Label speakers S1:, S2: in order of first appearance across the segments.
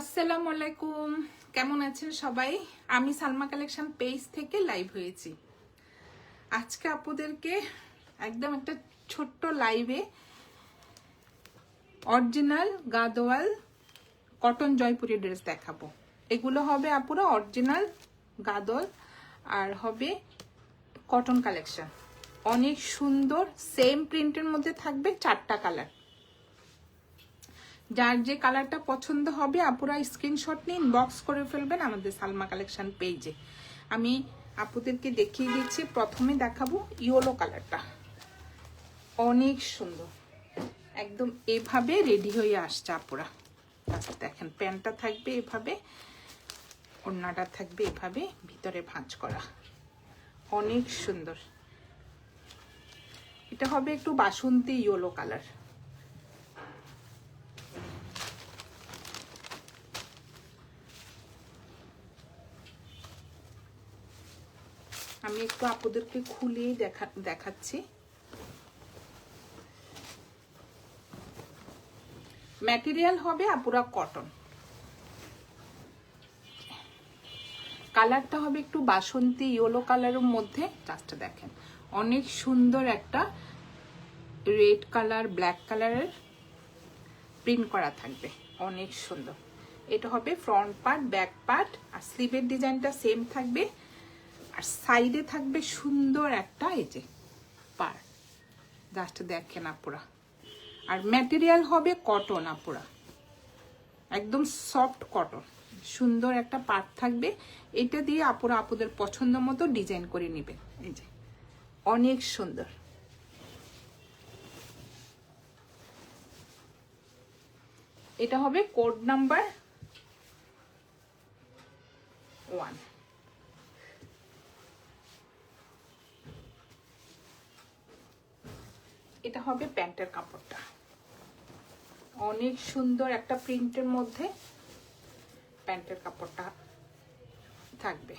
S1: আসসালামু আলাইকুম, কেমন আছেন সবাই? আমি সালমা কালেকশন পেজ থেকে লাইভ হয়েছি। আজকে আপুদেরকে একদম একটা ছোট্ট লাইভে original Gadwal cotton Jaipuri dress দেখাবো। এগুলো হবে আপুরা অরিজিনাল গাদোয়াল আর হবে কটন কালেকশন। অনেক সুন্দর সেম প্রিন্টের মধ্যে থাকবে 4টা কালার। যার যে কালারটা পছন্দ হবে আপুরা স্ক্রিনশট নিয়ে ইনবক্স করে ফেলবেন আমাদের সালমা কালেকশন পেজে। আমি আপুদেরকে দেখিয়ে দিচ্ছি। প্রথমে দেখাবো ইয়েলো কালারটা, অনেক সুন্দর, একদম এভাবে রেডি হয়ে আসছে আপুরা। দেখেন প্যান্টটা থাকবে এভাবে, ওড়নাটা থাকবে এভাবে, ভিতরে ভাঁজ করা, অনেক সুন্দর। এটা হবে একটু বাসন্তী ইয়েলো কালার। আমি একটু আপুদেরকে খুলে দেখাচ্ছি। ম্যাটেরিয়াল হবে আপুরা কটন। কালারটা হবে একটু বাসন্তী ইয়েলো কালারের মধ্যে। জাস্ট দেখেন অনেক সুন্দর একটা রেড কালার ব্ল্যাক কালারের প্রিন্ট করা থাকবে, অনেক সুন্দর। এটা হবে ফ্রন্ট পার্ট, ব্যাক পার্ট, আর স্লিভের ডিজাইনটা সেম থাকবে। আর সাইডে থাকবে সুন্দর একটা এই যে পার্ট, জাস্ট দেখেন আপুরা। আর ম্যাটেরিয়াল হবে কটন আপুরা, একদম সফট কটন। সুন্দর একটা পার্ট থাকবে, এটা দিয়ে আপুরা আপুদের পছন্দ মতো ডিজাইন করে নেবেন। এই যে অনেক সুন্দর। এটা হবে কোড নাম্বার 1। এটা হবে প্যান্টের কাপড়টা, অনেক সুন্দর একটা প্রিন্টের মধ্যে প্যান্টের কাপড়টা থাকবে।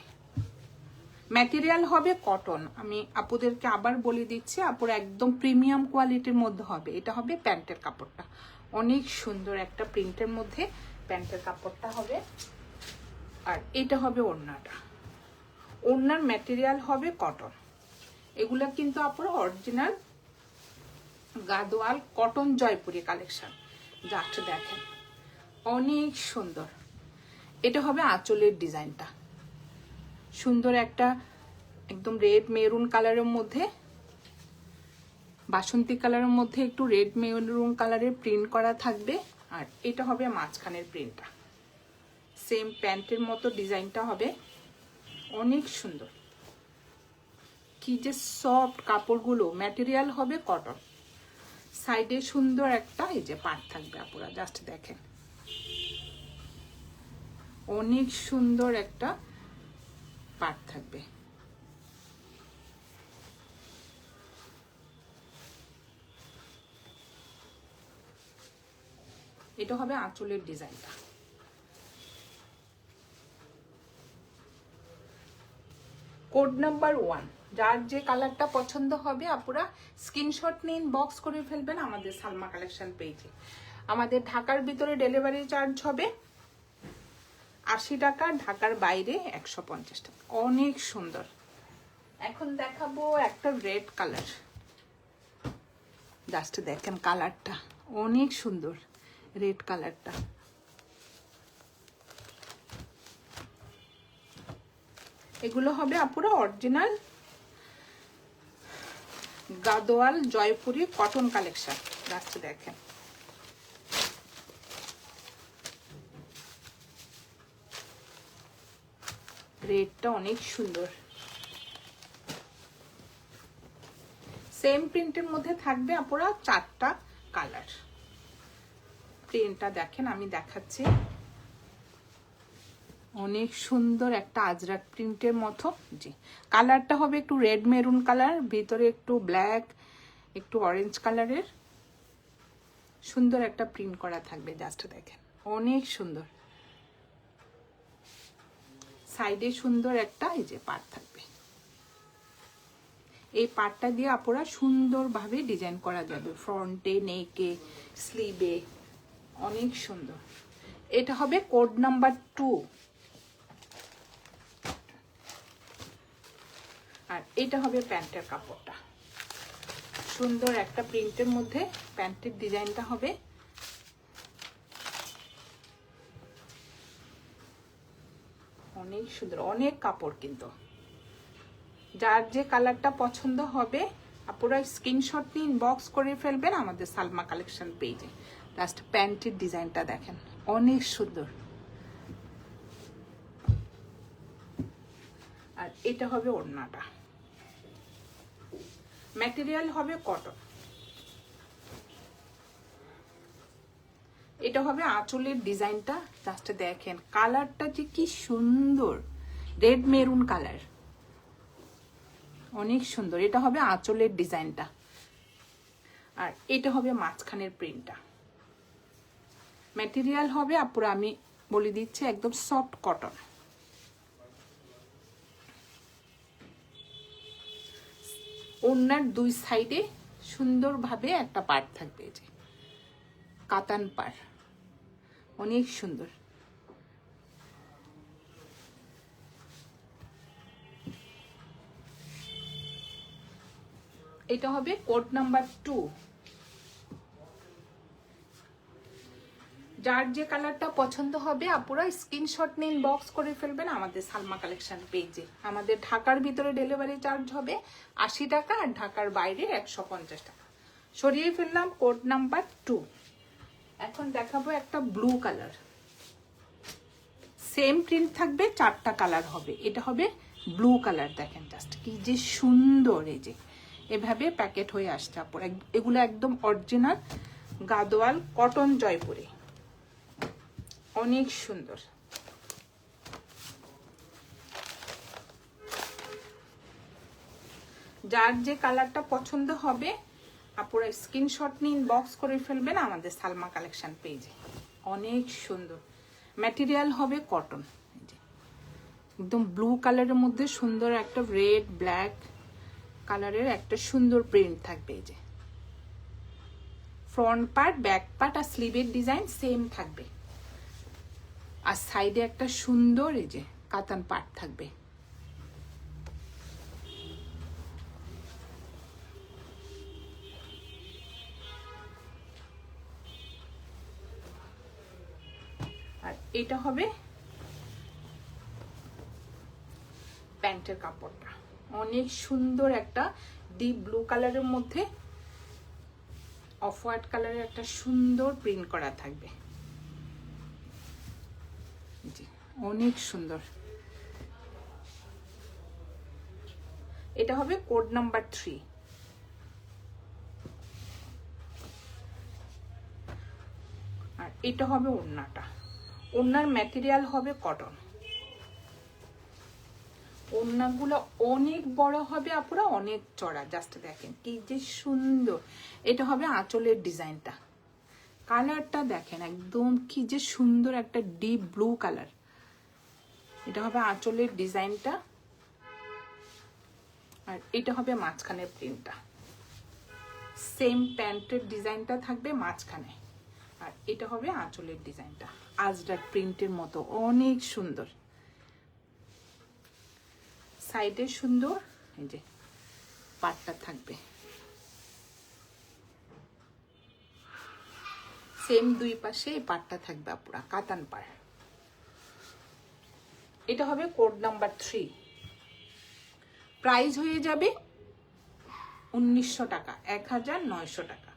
S1: ম্যাটেরিয়াল হবে কটন। আমি আপুদেরকে আবার বলে দিচ্ছি, আপুরা একদম প্রিমিয়াম কোয়ালিটির মধ্যে হবে। এটা হবে প্যান্টের কাপড়টা, অনেক সুন্দর একটা প্রিন্টের মধ্যে প্যান্টের কাপড়টা হবে। আর এটা হবে ওড়নাটা, ওড়নার ম্যাটেরিয়াল হবে কটন। এগুলা কিন্তু আপুরা original Gadwal cotton Jaipuri collection. Just দেখেন অনেক সুন্দর। এটা হবে আঁচলের ডিজাইনটা, সুন্দর একটা একদম রেড মেরুন কালারের মধ্যে, বাসন্তী কালারের মধ্যে একটু রেড মেরুন কালারের প্রিন্ট করা থাকবে। আর এটা হবে মাঝখানের প্রিন্টটা, সেম প্যান্টের মতো ডিজাইনটা হবে, অনেক সুন্দর। কি যে সফট কাপড়গুলো, ম্যাটেরিয়াল হবে কটন। সাইডে সুন্দর একটা এই যে পার্ট থাকবে আপুরা, জাস্ট দেখেন অনেক সুন্দর একটা পার্ট থাকবে। এটা হবে আঁচলের ডিজাইনটা। Code number 1। যার যে কালারটা পছন্দ হবে আপুরা স্ক্রিনশট নিয়ে ইনবক্স করে ফেলবেন আমাদের সালমা কালেকশন পেজে। আমাদের ঢাকার ভিতরে ডেলিভারি চার্জ হবে 80 টাকা, ঢাকার বাইরে 150 টাকা। অনেক সুন্দর। এখন দেখাবো একটা রেড কালার, জাস্ট দেখেন কালারটা অনেক সুন্দর, রেড কালারটা। এগুলো হবে আপুরা original Gadwal Jaipuri cotton collection. Just দেখেন রেডটা অনেক সুন্দর। সেম প্রিন্টের মধ্যে থাকবে আপুরা 4টা কালার। প্রিন্টটা দেখেন, আমি দেখাচ্ছি, অনেক সুন্দর একটা আজরাক প্রিন্টের মতো। জি, কালারটা হবে একটু রেড মেরুন কালার, ভিতরে একটু ব্ল্যাক, একটু অরেঞ্জ কালারের সুন্দর একটা প্রিন্ট করা থাকবে। জাস্ট দেখেন অনেক সুন্দর। সাইডে সুন্দর একটা এই যে পার্ট থাকবে, এই পার্টটা দিয়ে আপনারা সুন্দরভাবে ডিজাইন করা যাবে, ফ্রন্টে, নেকে, স্লিভে, অনেক সুন্দর। এটা হবে কোড নাম্বার 2। আর এটা হবে প্যান্টের কাপড়টা, সুন্দর একটা প্রিন্টের মধ্যে প্যান্টের ডিজাইনটা হবে। অনেক সুন্দর, অনেক কাপড় কিন্তু। যার যে কালারটা পছন্দ হবে আপনারা স্ক্রিনশট নিয়ে ইনবক্স করে ফেলবেন আমাদের সালমা কালেকশন পেজে। লাস্ট প্যান্টের ডিজাইনটা দেখেন, অনেক সুন্দর। আর এটা হবে ওড়নাটা, ম্যাটেরিয়াল হবে কটন। এটা হবে আঁচলের ডিজাইনটা, জাস্ট দেখেন কালারটা যে কি সুন্দর, রেড মেরুন কালার, অনেক সুন্দর। এটা হবে আঁচলের ডিজাইনটা। আর এটা হবে মাঝখানের প্রিন্টটা। ম্যাটেরিয়াল হবে আপুরা আমি বলে দিচ্ছি একদম সফট কটন। ওড়নার দুই সাইডে সুন্দরভাবে একটা পাড় থাকবে, যে কাতান পাড়, অনেক সুন্দর। এটা হবে কোড নাম্বার 2। যার যে কালারটা পছন্দ হবে আপুরা স্ক্রিনশট নিয়ে ইনবক্স করে ফেলবেন আমাদের সালমা কালেকশন পেজে। আমাদের ঢাকার ভিতরে ডেলিভারি চার্জ হবে 80 টাকা, আর ঢাকার বাইরে 150 টাকা। সরিয়ে ফেললাম কোড নাম্বার 2। এখন দেখাবো একটা ব্লু কালার, সেম প্রিন্ট থাকবে, 4টা কালার হবে। এটা হবে ব্লু কালার, দেখেন জাস্ট কি যে সুন্দর। এই যে এভাবে প্যাকেট হয়ে আসছে আপুরা, এগুলো একদম অরিজিনাল গাদোয়াল কটন জয়পুরে, অনেক সুন্দর। যার যে কালারটা পছন্দ হবে আপুরা স্ক্রিনশট নিয়ে ইনবক্স করে ফেলবেন আমাদের সালমা কালেকশন পেজে। অনেক সুন্দর, ম্যাটেরিয়াল হবে কটন। একদম ব্লু কালারের মধ্যে সুন্দর একটা রেড ব্ল্যাক কালারের একটা সুন্দর প্রিন্ট থাকবে। এই যে ফ্রন্ট পার্ট, ব্যাক পার্ট আর স্লিভের ডিজাইন সেম থাকবে। আর সাইডে একটা সুন্দর এই যে কাতান পার্ট থাকবে। আর এটা হবে প্যান্টের কাপড়টা, অনেক সুন্দর একটা ডিপ ব্লু কালারের মধ্যে অফ হোয়াইট কালারের একটা সুন্দর প্রিন্ট করা থাকবে। জি অনেক সুন্দর। এটা হবে কোড নাম্বার 3। আর এটা হবে ওড়নাটা, ওড়নার ম্যাটেরিয়াল হবে কটন। ওড়নাগুলো অনেক বড় হবে আপুরা, অনেক চড়া, জাস্ট দেখেন কি যে সুন্দর। এটা হবে আঁচলের ডিজাইনটা, কালারটা দেখেন একদম কি যে সুন্দর একটা ডিপ ব্লু কালার। এটা হবে আঁচলের ডিজাইনটা। আর এটা হবে মাঝখানের প্রিন্টটা, সেম প্যান্টের ডিজাইনটা থাকবে মাঝখানে। আর এটা হবে আঁচলের ডিজাইনটা, আজরাক প্রিন্টের মতো অনেক সুন্দর। সাইডে সুন্দর এই যে পাটটা থাকবে, সেম দুই পাশে এই পাটটা থাকবে আপুরা, কাতান পাড়। এটা হবে কোড নাম্বার 3। প্রাইস হয়ে যাবে 1900 টাকা, 1900 টাকা।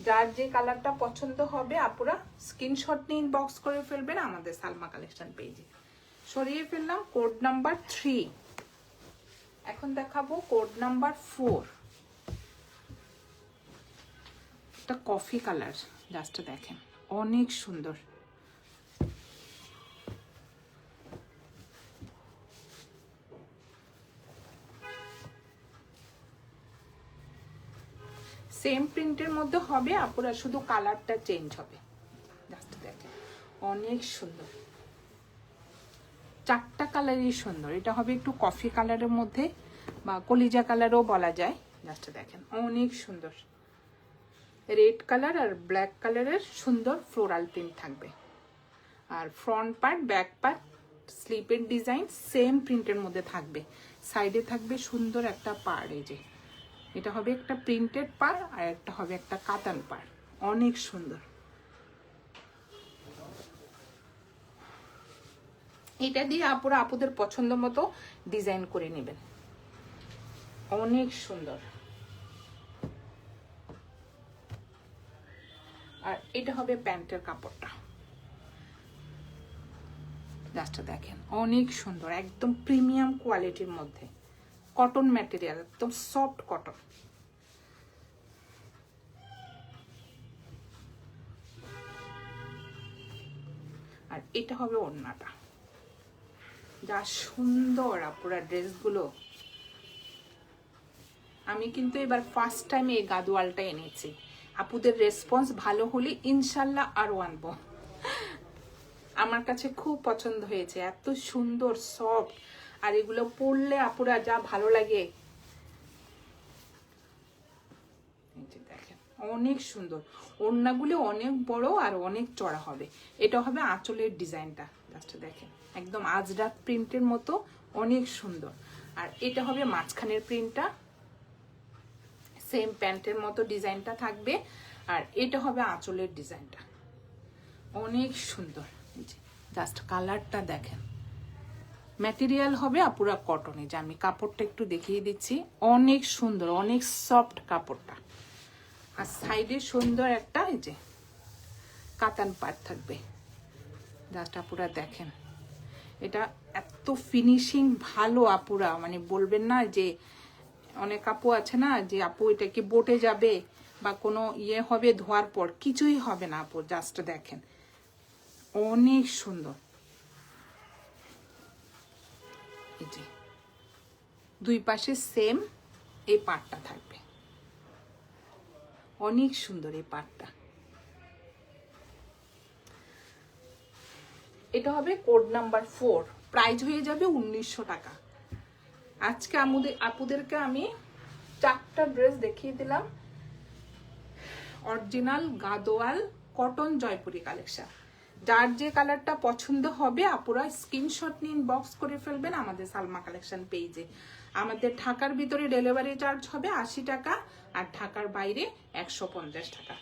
S1: যার যে কালারটা পছন্দ হবে আপুরা স্ক্রিনশট নিয়ে ইনবক্স করে ফেলবেন আমাদের সালমা কালেকশন পেজে। সরিয়ে ফেললাম কোড নাম্বার 3। এখন দেখাবো কোড নাম্বার 4। এটা কফি কালার, জাস্ট দেখেন অনেক সুন্দর। সেম প্রিন্টের মধ্যে হবে আপুরা, শুধু কালারটা চেঞ্জ হবে। জাস্ট দেখেন অনেক সুন্দর, 4টা কালারই সুন্দর। এটা হবে একটু কফি কালারের মধ্যে বা কলিজা কালারও বলা যায়। জাস্ট দেখেন অনেক সুন্দর, রেড কালার আর ব্ল্যাক কালারের সুন্দর ফ্লোরাল প্রিন্ট থাকবে। আর ফ্রন্ট পার্ট, ব্যাক পার্ট, স্লিপের ডিজাইন সেম প্রিন্টের মধ্যে থাকবে। সাইডে থাকবে সুন্দর একটা পাড়, এই যে এটা হবে একটা প্রিন্টেড পাড় আর একটা হবে একটা কাতান পাড়, অনেক সুন্দর। এটা দিয়ে আপুরা আপুদের পছন্দ মতো ডিজাইন করে নেবেন, অনেক সুন্দর। আর এটা হবে প্যান্টের কাপড়টা, জাস্ট দেখেন অনেক সুন্দর, একদম প্রিমিয়াম কোয়ালিটির মধ্যে, কটন ম্যাটেরিয়াল, একদম সফট কটন। আর এটা হবে ওড়নাটা, যা সুন্দর আপুরা ড্রেসগুলো। আমি কিন্তু এবার ফার্স্ট টাইম এই গাদোয়ালটা এনেছি, আপুদের রেসপন্স ভালো হলে ইনশাল্লাহ আরো আনবো। আমার কাছে খুব পছন্দ হয়েছে, এত সুন্দর সফট, আর এগুলো পরলে আপুরা যা ভালো লাগে। দেখেন অনেক সুন্দর, ওড়নাগুলো অনেক বড় আর অনেক চড়া হবে। এটা হবে আঁচলের ডিজাইনটা, জাস্ট দেখেন একদম আজরাক প্রিন্টের মতো, অনেক সুন্দর। আর এটা হবে মাঝখানের প্রিন্টটা, সেম প্যান্টের মতো ডিজাইনটা থাকবে। আর এটা হবে আঁচলের ডিজাইনটা, অনেক সুন্দর। জাস্ট কালারটা দেখেন, ম্যাটেরিয়াল হবে আপুরা কটনে, যে আমি কাপড়টা একটু দেখিয়ে দিচ্ছি, অনেক সুন্দর, অনেক সফট কাপড়টা। আর সাইডে সুন্দর একটা এই যে কাতান পাড় থাকবে, জাস্ট আপুরা দেখেন, এটা এত ফিনিশিং ভালো আপুরা, মানে বলবেন না যে অনেক আপু আছে না যে আপু এটা কি বটে যাবে বা কোনো ইয়ে হবে ধোয়ার পর, কিছুই হবে না আপু, জাস্ট দেখেন অনেক সুন্দর। এই যে দুই পাশে সেম এই পাটটা থাকবে, অনেক সুন্দর এই পাটটা। এটা হবে কোড নাম্বার 4, প্রাইস হয়ে যাবে 1900 টাকা। আজকে আপুদেরকে আমি 4টা ড্রেস দেখিয়ে দিলাম, original Gadwal cotton Jaipuri collection. যার যে কালারটা পছন্দ হবে আপুরা স্ক্রিনশট নিয়ে ইনবক্স করে ফেলবেন আমাদের সালমা কালেকশন পেজে। আমাদের ঢাকার ভিতরে ডেলিভারি চার্জ হবে 80 টাকা, আর ঢাকার বাইরে 150 টাকা।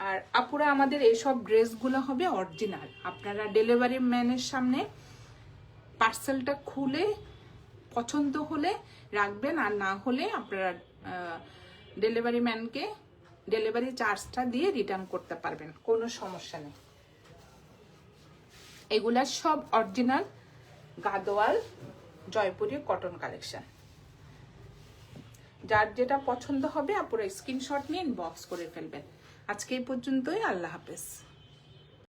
S1: আর আপুরা আমাদের এইসব ড্রেসগুলো হবে অরিজিনাল, আপনারা ডেলিভারি ম্যানের সামনে পার্সেলটা খুলে পছন্দ হলে রাখবেন, আর না হলে আপনারা ডেলিভারি ম্যানকে ডেলিভারি চার্জটা দিয়ে রিটার্ন করতে পারবেন, কোনো সমস্যা নেই। এগুলা সব original Gadwal Jaipuri cotton collection. যার যেটা পছন্দ হবে আপনারা স্ক্রিনশট নিয়ে ইনবক্স করে ফেলবেন। আজকে এই পর্যন্তই, আল্লাহ হাফেজ।